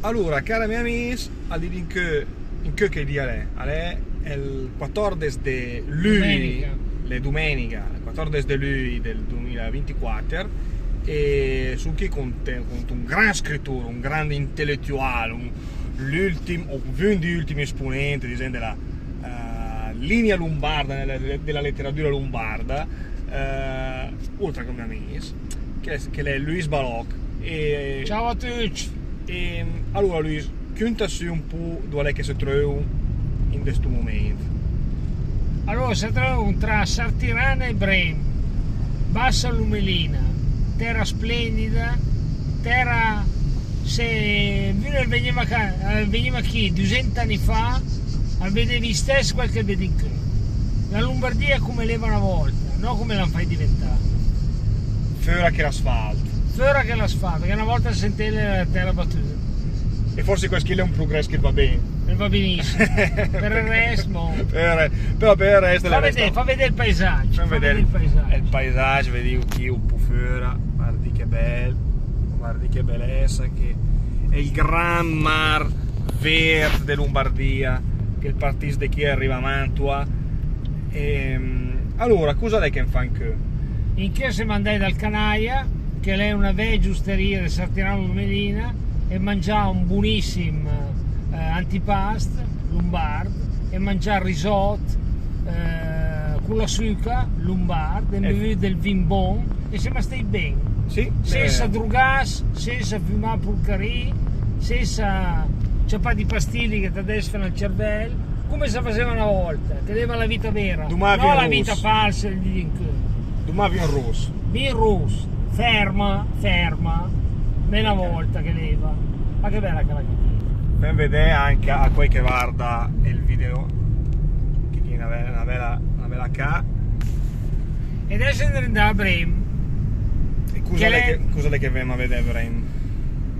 Allora, cari miei amici, a dire in che dia è il 14 di luglio, domenica, il 14 di luglio del 2024, e su chi conta un gran scrittore, un grande intellettuale, l'ultimo, o uno degli ultimi esponenti della linea lombarda, della letteratura lombarda, oltre che un mio amico, che è Luis Baloch. Ciao a tutti! E allora Luis, contaci un po' dove è che si trova in questo momento. Allora si trova tra Sartirana e Brem, Bassa Lumelina, terra splendida, terra se veniva qui 200 anni fa a vedere stesso quel che vedi qui. La Lombardia come leva una volta, non come la fai diventare. Fiora che l'asfalto. Fiora che l'asfalto, perché una volta sentire la terra battuta. E forse questo è un progresso che va bene. E va benissimo. Per il resto, però per il resto fa vedere il paesaggio. Fa vedere il paesaggio, vedi qui un po' fiora, guardi che bello, guardi che bellezza, che è il gran mar verde di Lombardia, che il partito di chi arriva a Mantua. Allora, cosa è che fa in che? In che si mandai dal Canaia, che lei è una vecchia osteria di Sartirana Lumelina, e mangiare un buonissimo antipasto lombardo, e mangiare risotto con la succa lombardo, e bevuto del vin bon, e siamo stati bene. Sì, senza drugas, senza fumare pulcari, senza ciappare di pastiglie che ti desfano il cervello, come si faceva una volta, che aveva la vita vera, non la vita falsa di domani vin rosso. Vin rosso, ferma, una volta che leva, ma che bella che la capita. Per vedere anche a quel che guarda il video, che tiene una bella ca. E adesso andremo a Brem. E cosa è che vengono a vedere a Brem?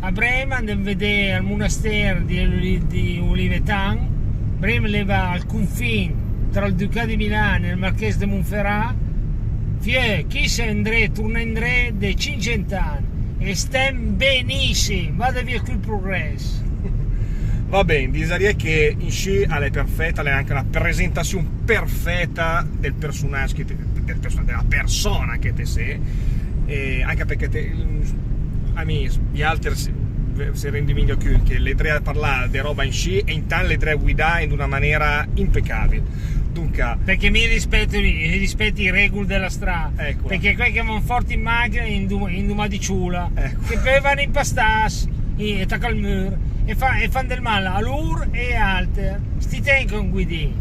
A Brem andiamo a vedere al monastero di Olivetan. Brem leva al confine tra il Ducato di Milano e il Marchese de Montferrat. Chi se andrà, torna andrà di 500 anni. E stiamo benissimo, vada via qui il progresso. Va bene, direi che in sci è perfetta, è anche la presentazione perfetta del personaggio, della persona che te sei, e anche perché amici, gli altri si rendono meglio che le tre a parlare di roba in sci e intanto le tre a guidare in una maniera impeccabile. Dunque, perché mi rispetti le regole della strada, ecco. Perché quelli che vanno forti in macchina in duma di ciula, ecco. Che poi vanno in pastas e attaccano il muro e fanno del male a loro e a altri. Sti tengono guidi.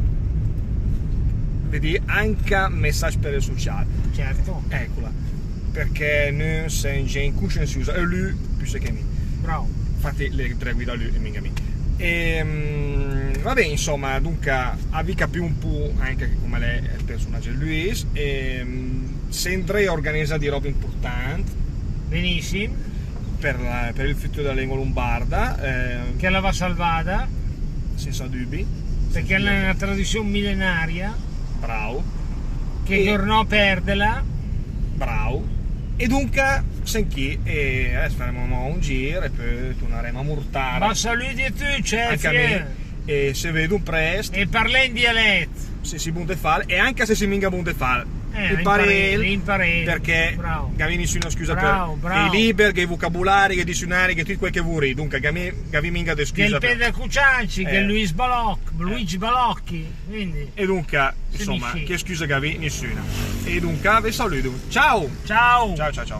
Vedi, anche messaggio per il sociale. Certo. Eccola. Perché noi siamo gente coscienziosa e lui più se che mi. Bravo. Infatti le tre guida lui e minga mi. Vabbè, insomma, dunque avvica più un po' anche come lei è il personaggio di Luis, e se andrei a organizzare di roba importante benissimo per il futuro della lingua lombarda, che la va salvata senza dubbi, perché è una tradizione millenaria, bravo, che tornò a perderla, bravo. E dunque, senti, adesso faremo un giro e poi torneremo a Murtara. Ma saluti a tutti, chef! E se vedo un presto. E parla in dialetto. Se si bunde fare, e anche se si minga bunde fare. Imparare. Perché Gavini si una scusa bravo. per i libri, che i vocabolari, che i dizionari, che tutto quel che vuoi. Dunque, Gavini minga de scusa. Che il Pedro Cucianci, che è Luigi Balocchi. Quindi. E dunque, insomma, che scusa Gavini? Nessuna. E dunque, vi saluto. Ciao! Ciao! Ciao!